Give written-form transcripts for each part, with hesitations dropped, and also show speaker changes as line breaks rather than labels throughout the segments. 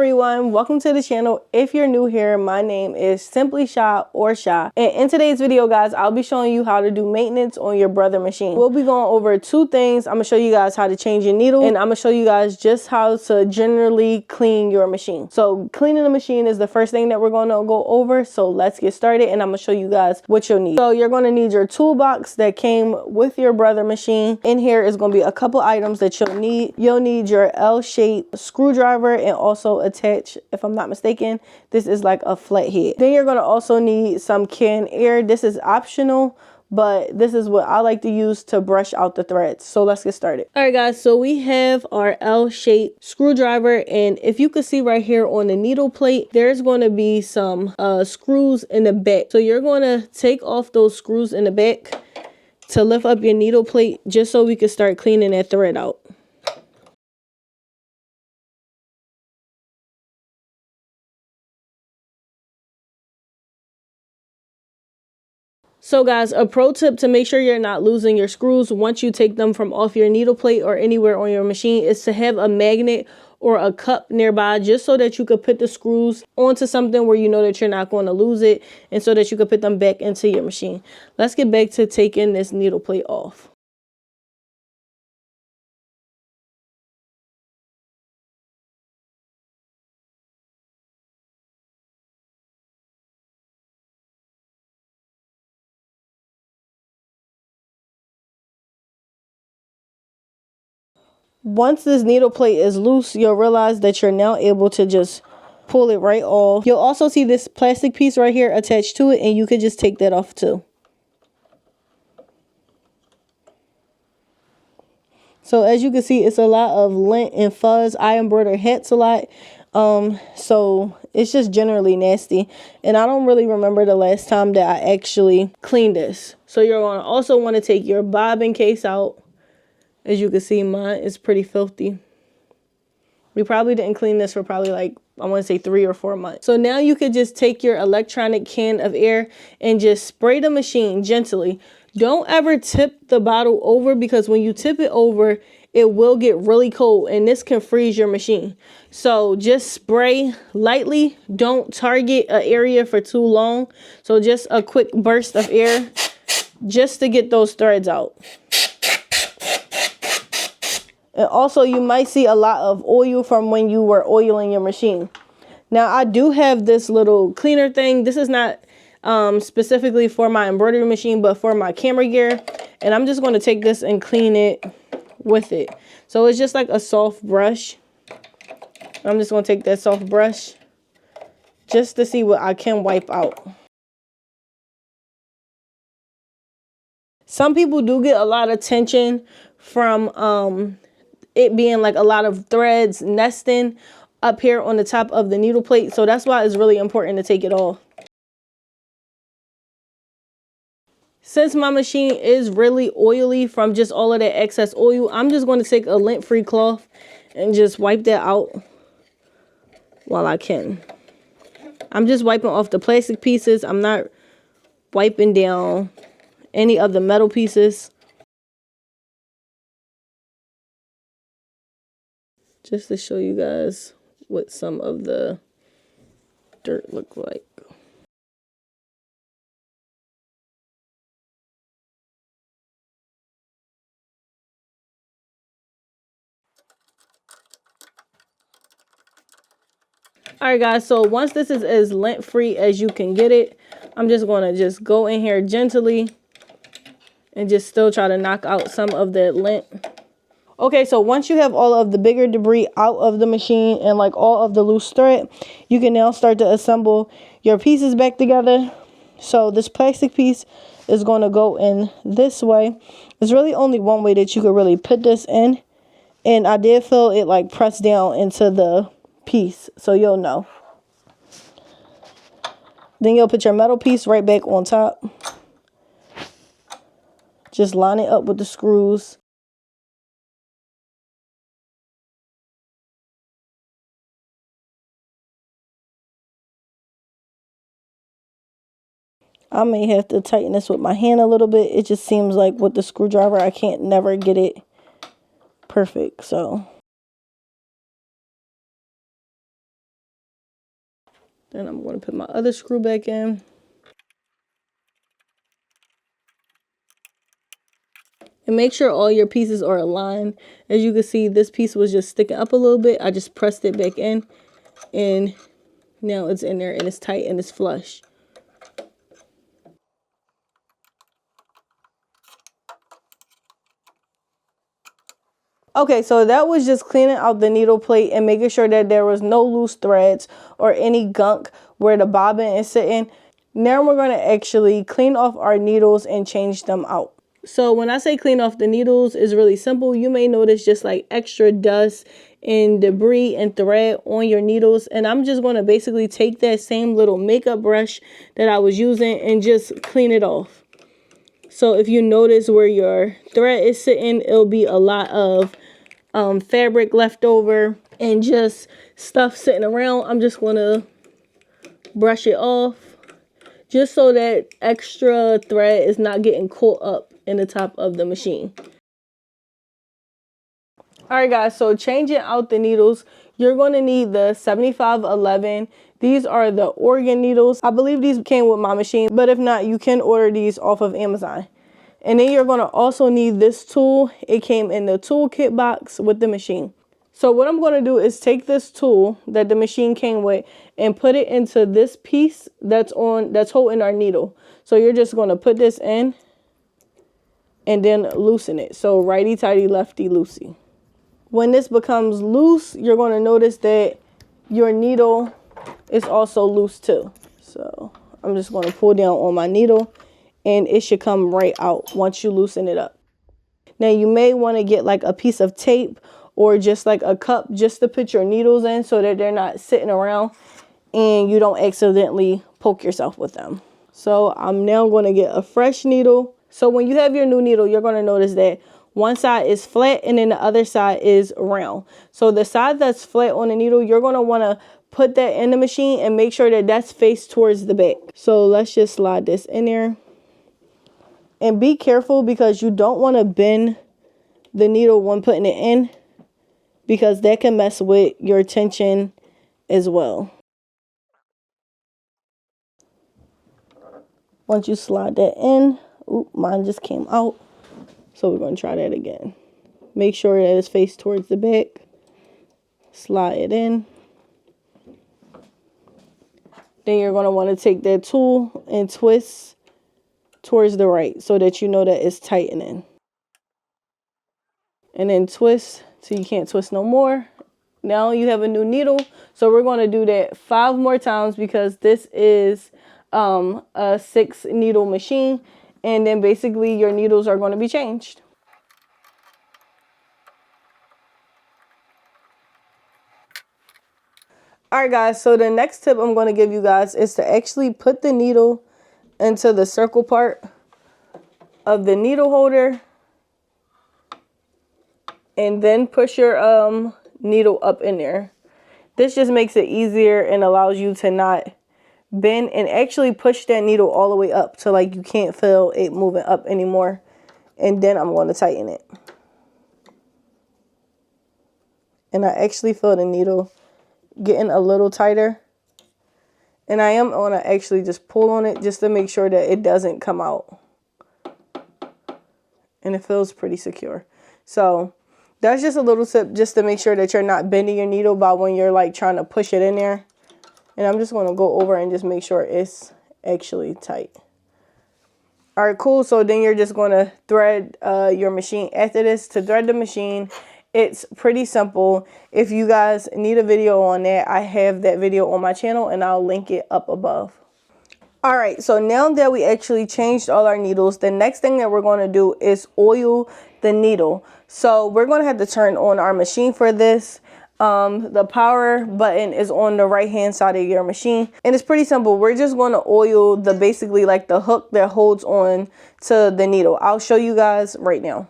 everyone, welcome to the channel. If you're new here, my name is Simplyshy or Shy, and in today's video guys, I'll be showing you how to do maintenance on your brother machine. We'll be going over two things. I'm gonna show you guys how to change your needle, and I'm gonna show you guys just how to generally clean your machine. So cleaning the machine is the first thing that we're gonna go over, so let's get started, and I'm gonna show you guys what you'll need. So you're gonna need your toolbox that came with your brother machine. In here is gonna be a couple items that you'll need. You'll need your L-shaped screwdriver, and also attach, if I'm not mistaken, this is like a flathead. Then you're going to also need some canned air. This is optional, but this is what I like to use to brush out the threads. So let's get started. All right guys, so we have our L-shaped screwdriver, and if you can see right here on the needle plate, there's going to be some screws in the back. So you're going to take off those screws in the back to lift up your needle plate, just so we can start cleaning that thread out. So guys, a pro tip to make sure you're not losing your screws once you take them from off your needle plate or anywhere on your machine is to have a magnet or a cup nearby, just so that you could put the screws onto something where you know that you're not going to lose it, and so that you could put them back into your machine. Let's get back to taking this needle plate off. Once this needle plate is loose, you'll realize that you're now able to just pull it right off. You'll also see this plastic piece right here attached to it, and you could just take that off too. So as you can see, it's a lot of lint and fuzz. I embroider hats a lot, so it's just generally nasty, and I don't really remember the last time that I actually cleaned this. So you're going to also want to take your bobbin case out. As you can see, mine is pretty filthy. We probably didn't clean this for probably like, I want to say 3 or 4 months. So now you could just take your electronic can of air and just spray the machine gently. Don't ever tip the bottle over, because when you tip it over, it will get really cold and this can freeze your machine. So just spray lightly. Don't target an area for too long. So just a quick burst of air just to get those threads out. And also, you might see a lot of oil from when you were oiling your machine. Now, I do have this little cleaner thing. This is not specifically for my embroidery machine, but for my camera gear. And I'm just going to take this and clean it with it. So it's just like a soft brush. I'm just going to take that soft brush just to see what I can wipe out. Some people do get a lot of tension from it being like a lot of threads nesting up here on the top of the needle plate. So that's why it's really important to take it off. Since my machine is really oily from just all of that excess oil, I'm just going to take a lint-free cloth and just wipe that out while I can. I'm just wiping off the plastic pieces. I'm not wiping down any of the metal pieces. Just to show you guys what some of the dirt look like. Alright guys, so once this is as lint free as you can get it, I'm just going to just go in here gently and just still try to knock out some of that lint. Okay, so once you have all of the bigger debris out of the machine and like all of the loose thread, you can now start to assemble your pieces back together. So this plastic piece is going to go in this way. There's really only one way that you could really put this in, and I did feel it like press down into the piece, so you'll know. Then you'll put your metal piece right back on top. Just line it up with the screws. I may have to tighten this with my hand a little bit. It just seems like with the screwdriver, I can't never get it perfect. So Then I'm going to put my other screw back in. And make sure all your pieces are aligned. As you can see, this piece was just sticking up a little bit. I just pressed it back in, and now it's in there and it's tight and it's flush. Okay, so that was just cleaning out the needle plate and making sure that there was no loose threads or any gunk where the bobbin is sitting. Now we're going to actually clean off our needles and change them out. So when I say clean off the needles, it's really simple. You may notice just like extra dust and debris and thread on your needles. And I'm just going to basically take that same little makeup brush that I was using and just clean it off. So if you notice where your thread is sitting, it'll be a lot of fabric left over and just stuff sitting around. I'm just going to brush it off just so that extra thread is not getting caught up in the top of the machine. Alright guys, so changing out the needles, you're going to need the 7511. These are the Oregon needles. I believe these came with my machine, but if not, you can order these off of Amazon. And then you're going to also need this tool. It came in the toolkit box with the machine. So what I'm going to do is take this tool that the machine came with and put it into this piece that's holding our needle. So you're just going to put this in and then loosen it. So righty tighty, lefty loosey. When this becomes loose, you're going to notice that your needle is also loose too. So I'm just going to pull down on my needle and it should come right out once you loosen it up. Now you may want to get like a piece of tape or just like a cup just to put your needles in so that they're not sitting around and you don't accidentally poke yourself with them. So I'm now going to get a fresh needle. So when you have your new needle, you're going to notice that one side is flat and then the other side is round. So the side that's flat on the needle, you're going to want to put that in the machine and make sure that that's faced towards the back. So let's just slide this in there. And be careful because you don't want to bend the needle when putting it in because that can mess with your tension as well. Once you slide that in, oop, mine just came out. So we're going to try that again. Make sure that it's faced towards the back. Slide it in. Then you're going to want to take that tool and twist towards the right so that you know that it's tightening. And then twist till you can't twist no more. Now you have a new needle. So we're going to do that 5 more times because this is a 6 needle machine. And then basically your needles are going to be changed. Alright guys, so the next tip I'm going to give you guys is to actually put the needle into the circle part of the needle holder and then push your needle up in there. This just makes it easier and allows you to not bend and actually push that needle all the way up so like you can't feel it moving up anymore. And then I'm going to tighten it. And I actually feel the needle getting a little tighter. And I am going to actually just pull on it just to make sure that it doesn't come out. And it feels pretty secure. So that's just a little tip just to make sure that you're not bending your needle by when you're like trying to push it in there. And I'm just going to go over and just make sure it's actually tight. All right, cool. So then you're just going to thread your machine after this. To thread the machine, it's pretty simple. If you guys need a video on that, I have that video on my channel and I'll link it up above. All right, so now that we actually changed all our needles, the next thing that we're going to do is oil the needle. So we're going to have to turn on our machine for this. The power button is on the right hand side of your machine and it's pretty simple. We're just going to oil the basically like the hook that holds on to the needle. I'll show you guys right now.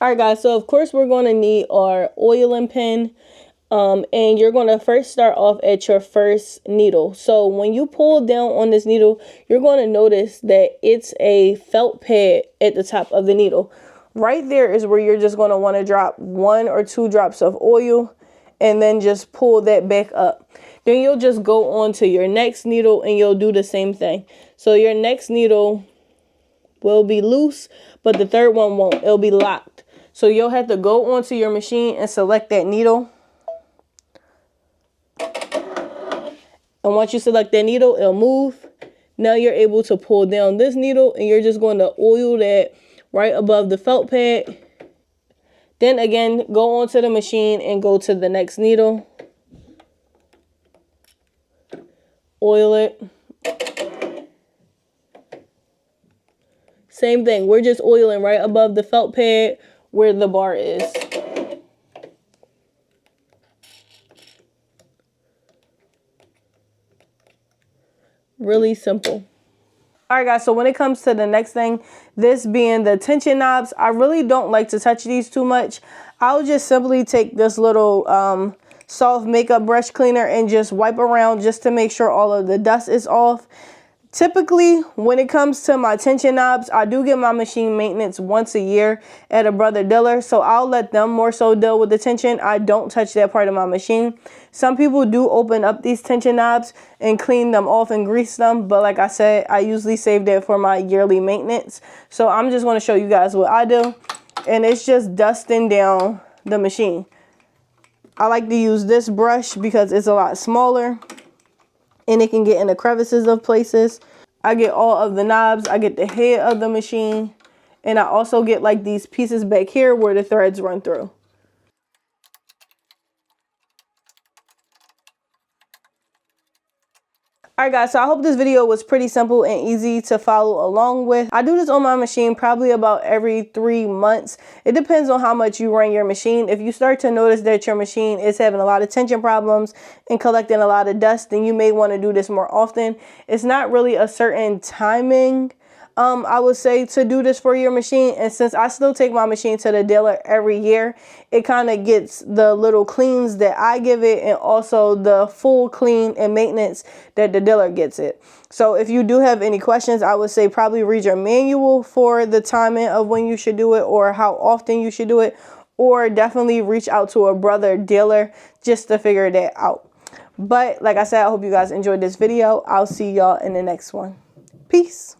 All right guys, so of course we're going to need our oiling pin and you're going to first start off at your first needle. So when you pull down on this needle, you're going to notice that it's a felt pad at the top of the needle. Right there is where you're just going to want to drop 1 or 2 drops of oil and then just pull that back up. Then you'll just go on to your next needle and you'll do the same thing. So your next needle will be loose, but the third one won't. It'll be locked. So you'll have to go onto your machine and select that needle. And once you select that needle, it'll move. Now you're able to pull down this needle and you're just going to oil that right above the felt pad. Then again, go onto the machine and go to the next needle. Oil it. Same thing. We're just oiling right above the felt pad where the bar is. Really simple. Alright guys, so when it comes to the next thing, this being the tension knobs, I really don't like to touch these too much. I'll just simply take this little soft makeup brush cleaner and just wipe around just to make sure all of the dust is off. Typically, when it comes to my tension knobs, I do get my machine maintenance once a year at a brother dealer, so I'll let them more so deal with the tension. I don't touch that part of my machine. Some people do open up these tension knobs and clean them off and grease them, but like I said, I usually save that for my yearly maintenance. So I'm just going to show you guys what I do, and it's just dusting down the machine. I like to use this brush because it's a lot smaller and it can get in the crevices of places. I get all of the knobs, I get the head of the machine, and I also get like these pieces back here where the threads run through. Alright guys, so I hope this video was pretty simple and easy to follow along with. I do this on my machine probably about every 3 months. It depends on how much you run your machine. If you start to notice that your machine is having a lot of tension problems and collecting a lot of dust, then you may want to do this more often. It's not really a certain timing, I would say, to do this for your machine. And since I still take my machine to the dealer every year, it kind of gets the little cleans that I give it and also the full clean and maintenance that the dealer gets it. So if you do have any questions, I would say probably read your manual for the timing of when you should do it or how often you should do it, or definitely reach out to a brother dealer just to figure that out. But like I said, I hope you guys enjoyed this video. I'll see y'all in the next one. Peace.